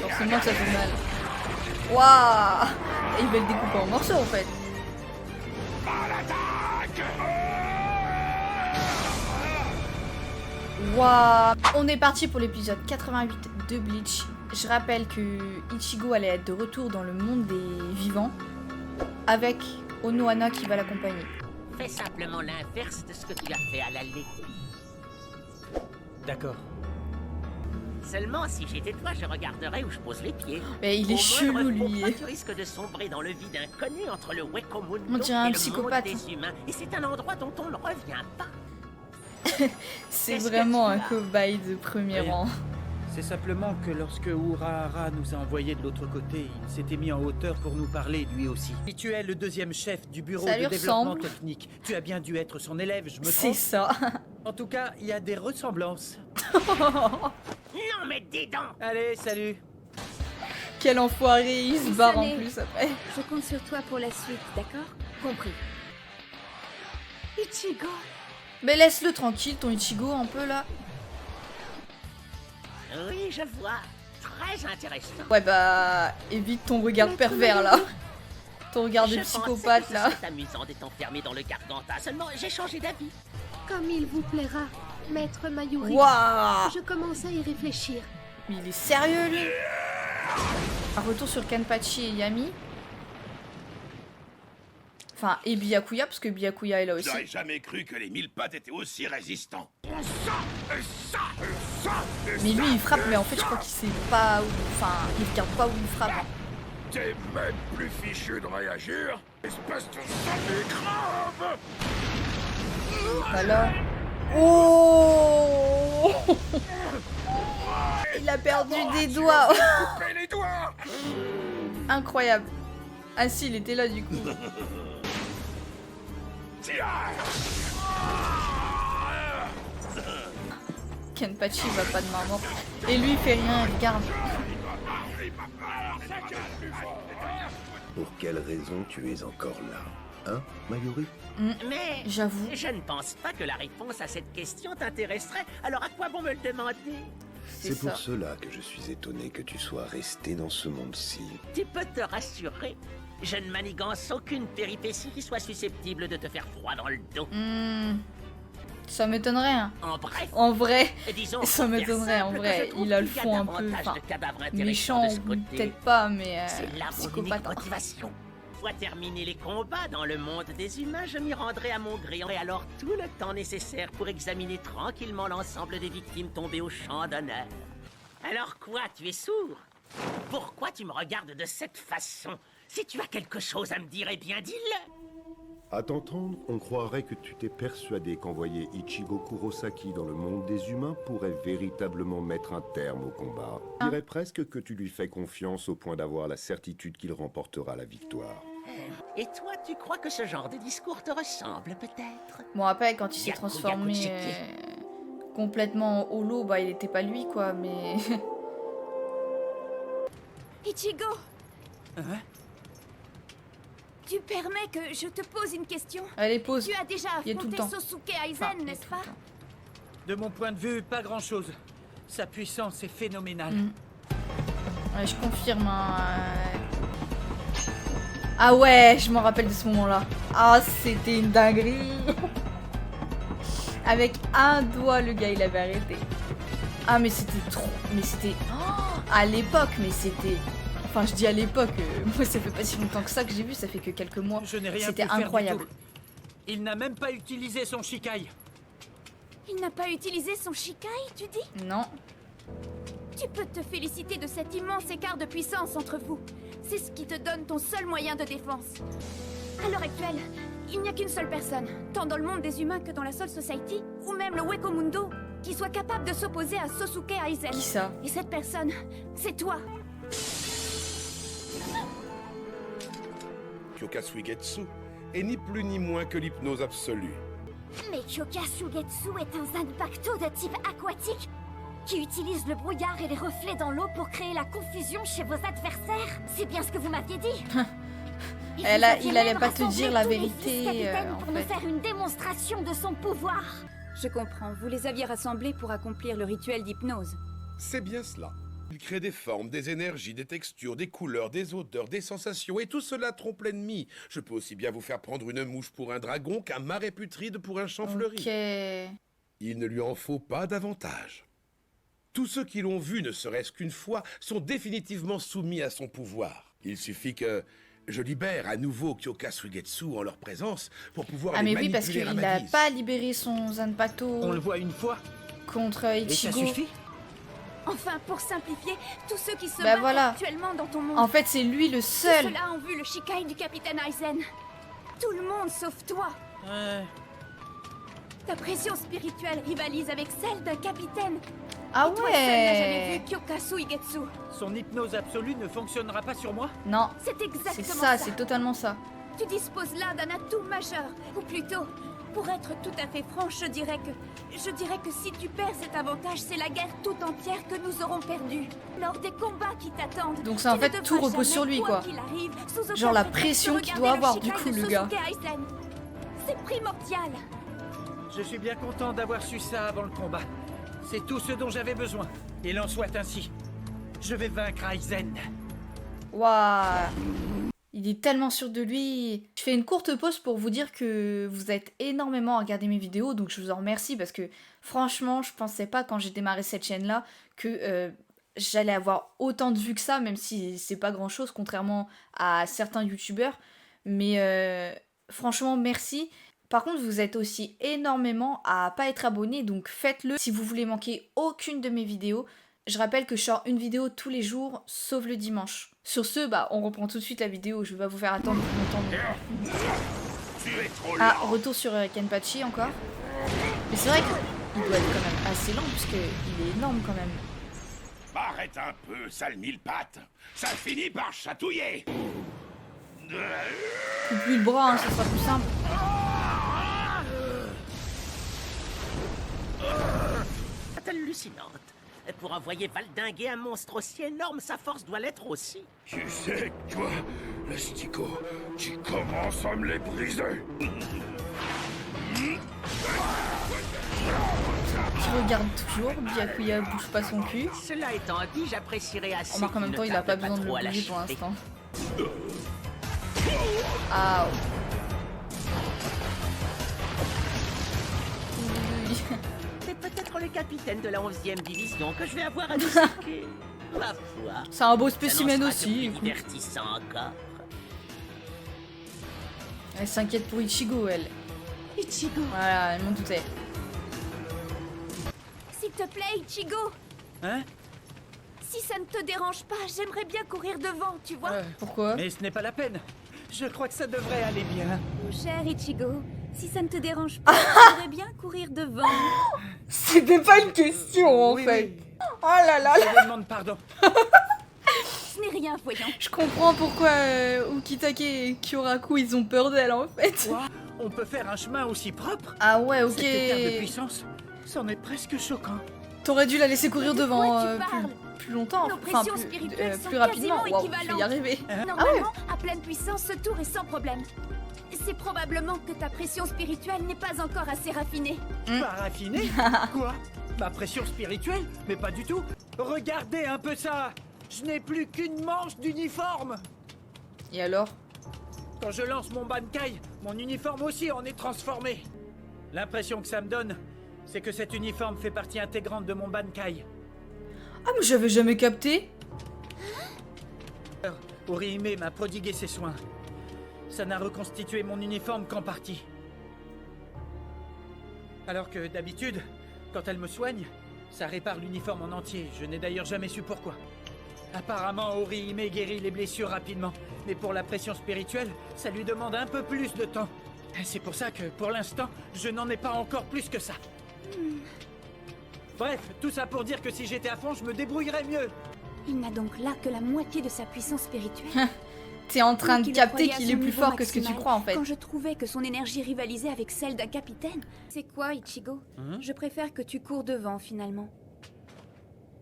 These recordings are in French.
Forcément que ça fait mal. Waouh! Et il va le découper en morceaux en fait. Waouh! On est parti pour l'épisode 88 de Bleach. Je rappelle que Ichigo allait être de retour dans le monde des vivants avec Onohana qui va l'accompagner. Fais simplement l'inverse de ce que tu as fait à l'allée. D'accord. Seulement, si j'étais toi, je regarderais où je pose les pieds. Mais il est chelou lui. Tu risques de sombrer dans le vide inconnu entre le Wekomundo On dirait un et psychopathe. le monde des humains. Et c'est un endroit dont on ne revient pas. C'est vraiment un cobaye de premier Rien. rang. C'est simplement que lorsque Urahara nous a envoyés de l'autre côté, il s'était mis en hauteur pour nous parler lui aussi. Si tu es le deuxième chef du bureau Ça lui de développement ressemble. technique, tu as bien dû être son élève, je me C'est trompe. ça. En tout cas, il y a des ressemblances. Non mais dis donc. Allez, salut. Quel enfoiré, il se barre en Désolé. plus après. Je compte sur toi pour la suite, d'accord? Compris. Ichigo. Mais laisse-le tranquille, ton Ichigo, un peu là. Oui, je vois. Très intéressant. Ouais bah, évite ton regard pervers là. Ton regard de Je psychopathe pensais que là. ce serait amusant d'être enfermé dans le Garganta. Seulement, j'ai changé d'avis. Comme il vous plaira, maître Mayuri. Waouh! Je commence à y réfléchir. Mais il est sérieux lui. Un retour sur Kenpachi et Yami. Enfin, et Byakuya, parce que Byakuya est là aussi. J'aurais jamais cru que les 1000 pattes étaient aussi résistants. Mais lui il frappe, mais en fait je crois qu'il sait pas où. Enfin, il regarde pas où il frappe. T'es même plus fichu de réagir, espèce de sale crabe. Voilà. Oh! Il a perdu des doigts. Coupez les doigts. Incroyable. Ah si, il était là du coup. Kenpachi va pas de main morte. Et lui il fait rien, il regarde. Pour quelle raison tu es encore là, hein, Mayuri? Mais J'avoue. je ne pense pas que la réponse à cette question t'intéresserait. Alors à quoi bon me le demander? C'est C'est ça. pour cela que je suis étonné que tu sois resté dans ce monde-ci. Tu peux te rassurer. Je ne manigance aucune péripétie qui soit susceptible de te faire froid dans le dos. Ça m'étonnerait. Hein. En bref, En vrai, disons ça pour faire m'étonnerait, en simple, vrai. que je trouve Il a le qu'il y fond un peu, davantage enfin, de cadavres intéressants méchant, de ce côté. peut-être pas, mais C'est là mon unique psychopathe. Hein. motivation. Fois terminer les combats dans le monde des humains, je m'y rendrai à mon gré. Et alors tout le temps nécessaire pour examiner tranquillement l'ensemble des victimes tombées au champ d'honneur. Alors quoi, tu es sourd? Pourquoi tu me regardes de cette façon? Si tu as quelque chose à me dire, eh bien dis-le. À t'entendre, on croirait que tu t'es persuadé qu'envoyer Ichigo Kurosaki dans le monde des humains pourrait véritablement mettre un terme au combat. Je dirais presque que tu lui fais confiance au point d'avoir la certitude qu'il remportera la victoire. Et toi, tu crois que ce genre de discours te ressemble peut-être? Bon, après, quand il s'est Yakuya transformé Kuchiki. complètement en holo, bah il était pas lui quoi, mais. Ichigo, Hein? tu permets que je te pose une question? Allez, pause. Tu as déjà Il y a tout le affronté temps. Sosuke Enfin, Aizen, il y a n'est-ce tout pas? le temps. De mon point de vue, pas grand-chose. Sa puissance est phénoménale. Ouais, je confirme. Hein. Ah ouais, je m'en rappelle de ce moment-là. Ah, c'était une dinguerie. Avec un doigt, le gars, il avait arrêté. Ah, mais c'était trop. Mais c'était. Oh, à l'époque, mais c'était. Enfin, je dis à l'époque. Moi, ça fait pas si longtemps que ça que j'ai vu. Ça fait que quelques mois. Je n'ai rien pu C'était faire du incroyable. tout. Il n'a même pas utilisé son Shikai. Il n'a pas utilisé son Shikai, tu dis? Non. Tu peux te féliciter de cet immense écart de puissance entre vous. C'est ce qui te donne ton seul moyen de défense. À l'heure actuelle, il n'y a qu'une seule personne, tant dans le monde des humains que dans la Soul Society, ou même le Wekomundo, qui soit capable de s'opposer à Sosuke Aizen. Qui ça? Et cette personne, c'est toi. Kyoka Suigetsu est ni plus ni moins que l'hypnose absolue. Mais Kyoka Sugetsu est un Zanpakuto de type aquatique qui utilise le brouillard et les reflets dans l'eau pour créer la confusion chez vos adversaires. C'est bien ce que vous m'aviez dit. Et vous aviez il allait même pas te rassemblé dire la tous les vérité, vice-capitaines en pour nous fait. faire une démonstration de son pouvoir. Je comprends, vous les aviez rassemblés pour accomplir le rituel d'hypnose. C'est bien cela. Il crée des formes, des énergies, des textures, des couleurs, des odeurs, des sensations, et tout cela trompe l'ennemi. Je peux aussi bien vous faire prendre une mouche pour un dragon qu'un marais putride pour un champ fleuri. Ok. Il ne lui en faut pas davantage. Tous ceux qui l'ont vu, ne serait-ce qu'une fois, sont définitivement soumis à son pouvoir. Il suffit que je libère à nouveau Kyoka Suigetsu en leur présence pour pouvoir Ah les mais oui, parce manipuler à qu'il ma a guise. pas libéré son Zanpakuto On le voit une fois, contre et ça Ichigo. suffit. Enfin, pour simplifier, tous ceux qui se Bah battent voilà. actuellement dans ton monde, En fait, c'est lui le tous seul. ceux-là ont vu le Shikai du capitaine Aizen. Tout le monde sauf toi. Ta pression spirituelle rivalise avec celle d'un capitaine. Ah Et toi seul n'as jamais ouais. vu Kyoka Suigetsu. Son hypnose absolue ne fonctionnera pas sur moi. Non, C'est exactement c'est ça, c'est totalement ça. Tu disposes là d'un atout majeur. Ou plutôt, pour être tout à fait franche, je dirais que si tu perds cet avantage, c'est la guerre tout entière que nous aurons perdue. Lors des combats qui t'attendent. Donc c'est en tu fait ne tout devras repose sur jamais, lui, quoi. qu'il arrive, sous aucun Genre la prétexte, pression qu'il regarder doit le avoir, du Shikai coup, de le gars. Sosuke Aizen. C'est primordial. Je suis bien content d'avoir su ça avant le combat. C'est tout ce dont j'avais besoin. Il en soit ainsi. Je vais vaincre Aizen. Waouh. Il est tellement sûr de lui. Je fais une courte pause pour vous dire que vous êtes énormément à regarder mes vidéos, donc je vous en remercie parce que franchement, je pensais pas quand j'ai démarré cette chaîne-là que j'allais avoir autant de vues que ça, même si c'est pas grand-chose contrairement à certains youtubeurs. Mais franchement, merci. Par contre, vous êtes aussi énormément à pas être abonné, donc faites-le si vous voulez manquer aucune de mes vidéos. Je rappelle que je sors une vidéo tous les jours, sauf le dimanche. Sur ce, bah, on reprend tout de suite la vidéo, je vais pas vous faire attendre plus longtemps. Tu es trop Ah, lent. retour sur Kenpachi encore. Mais c'est vrai qu'il doit être quand même assez lent, puisqu'il est énorme quand même. Arrête un peu, sale mille pattes. Ça finit par chatouiller. Coupe-lui le bras, hein, ce sera plus simple. C'est hallucinante. Pour envoyer valdinguer un monstre aussi énorme, sa force doit l'être aussi. Tu sais, toi, l'Astico, tu commences à me les briser. Qui regarde toujours, Byakuya bouge pas son cul. Cela étant dit, j'apprécierais assez. Remarque en même qu'il temps, ne il a pas tarde besoin de le trop à bouger pour l'achever. l'instant. Ah. C'est peut-être le capitaine de la 11e division que je vais avoir à disséquer. Ma foi. C'est un beau Ça spécimen n'en sera aussi. que plus écoute. divertissant encore. Elle s'inquiète pour Ichigo, elle. Ichigo. Voilà, elle m'en doutait. S'il te plaît, Ichigo. Hein? Si ça ne te dérange pas, j'aimerais bien courir devant, tu vois. Pourquoi? Mais ce n'est pas la peine. Je crois que ça devrait aller bien. Mon cher Ichigo, si ça ne te dérange pas, j'aimerais bien courir devant. C'était pas une question en Oui, fait. oui. Oh là là Je là. vous demande pardon. Ce n'est rien, voyons. Je comprends pourquoi Ukitake et Kyoraku ils ont peur d'elle en fait. Quoi? On peut faire un chemin aussi propre? Ah ouais, ok. Cet écart de puissance, c'en est presque choquant. T'aurais dû la laisser courir De devant quoi tu parles? plus longtemps, Nos enfin pressions spirituelles sont plus rapidement. quasiment Waouh, je vais y équivalentes. arriver. Normalement, à pleine puissance, ce tour est sans problème. C'est probablement que ta pression spirituelle n'est pas encore assez raffinée. Pas raffiné? Quoi? Ma pression spirituelle? Mais pas du tout. Regardez un peu ça. Je n'ai plus qu'une manche d'uniforme. Et alors? Quand je lance mon Bankai, mon uniforme aussi en est transformé. L'impression que ça me donne, c'est que cet uniforme fait partie intégrante de mon Bankai. Ah mais j'avais jamais capté. Orihime m'a prodigué ses soins. Ça n'a reconstitué mon uniforme qu'en partie. Alors que d'habitude, quand elle me soigne, ça répare l'uniforme en entier. Je n'ai d'ailleurs jamais su pourquoi. Apparemment, Orihime guérit les blessures rapidement. Mais pour la pression spirituelle, ça lui demande un peu plus de temps. C'est pour ça que, pour l'instant, je n'en ai pas encore plus que ça. Bref, tout ça pour dire que si j'étais à fond, je me débrouillerais mieux. Il n'a donc là que la moitié de sa puissance spirituelle. T'es en train de Qu'il capter croyait à qu'il son est plus niveau fort que ce que tu maximal, crois en fait. Quand je trouvais que son énergie rivalisait avec celle d'un capitaine. C'est quoi, Ichigo? Je préfère que tu cours devant, finalement.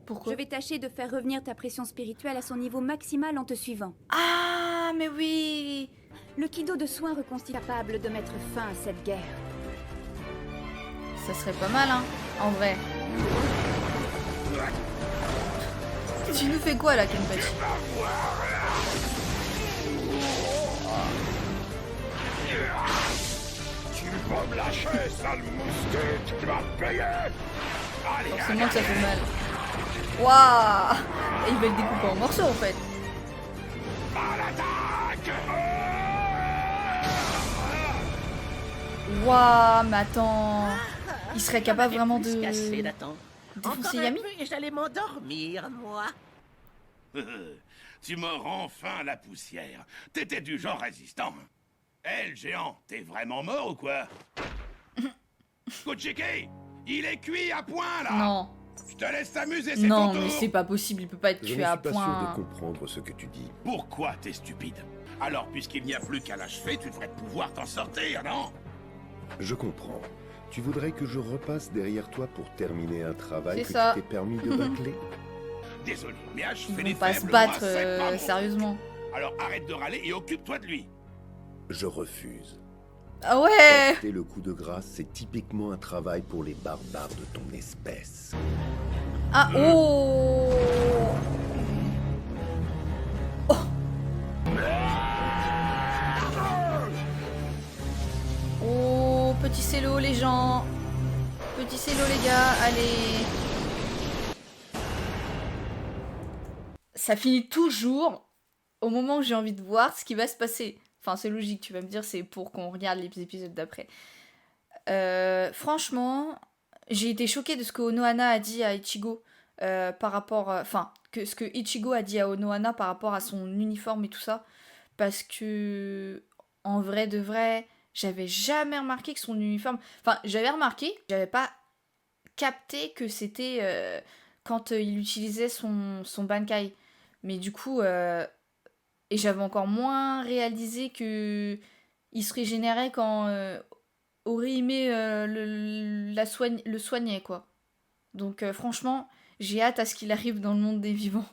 Pourquoi? Je vais tâcher de faire revenir ta pression spirituelle à son niveau maximal en te suivant. Ah mais oui. Le Kido de soin reconstitue capable de mettre fin à cette guerre. Ça serait pas mal hein, en vrai. Tu nous fais quoi là, Kenpachi? Tu vas me lâcher, sale moustique. Tu vas payer. Allez, Forcément que ça fait mal. Waouh! Et il va le découper en morceaux en fait. à l'attaque. Waouh, mais attends. Il serait capable vraiment Plus de qu'assez d'attendre. défoncer Encore un Yami? peu et j'allais m'endormir, moi. Tu me rends fin la poussière. T'étais du genre résistant. Eh, le géant, t'es vraiment mort ou quoi? Kuchiki, il est cuit à point là. Non. Je te laisse t'amuser, c'est Non, ton mais tour. c'est pas possible, il peut pas être Je ne tué à suis pas sûr point. de comprendre ce que tu dis. Pourquoi t'es stupide? Alors, puisqu'il n'y a plus qu'à l'achever, tu devrais pouvoir t'en sortir, non? Je comprends. Tu voudrais que je repasse derrière toi pour terminer un travail C'est que ça. tu t'es permis de bâcler? Désolé, mais Ils achever vont les pas se faibles, battre, moi, c'est pas mon sérieusement. truc. Alors arrête de râler et occupe-toi de lui. Je refuse. Ah ouais! Porter le coup de grâce, c'est typiquement un travail pour les barbares de ton espèce. Ah oh! Oh! Oh, petit cello les gens. Petit cello les gars, allez. Ça finit toujours au moment où j'ai envie de voir ce qui va se passer. Enfin, c'est logique, tu vas me dire, c'est pour qu'on regarde les épisodes d'après. Franchement, j'ai été choquée de ce que Onohana a dit à Ichigo par rapport... Enfin, ce que Ichigo a dit à Onohana par rapport à son uniforme et tout ça. Parce que, en vrai de vrai, j'avais jamais remarqué que son uniforme... Enfin, j'avais remarqué, j'avais pas capté que c'était quand il utilisait son Bankai. Mais du coup... et j'avais encore moins réalisé que il se régénérait quand Orihime le soignait, quoi. Donc franchement, j'ai hâte à ce qu'il arrive dans le monde des vivants.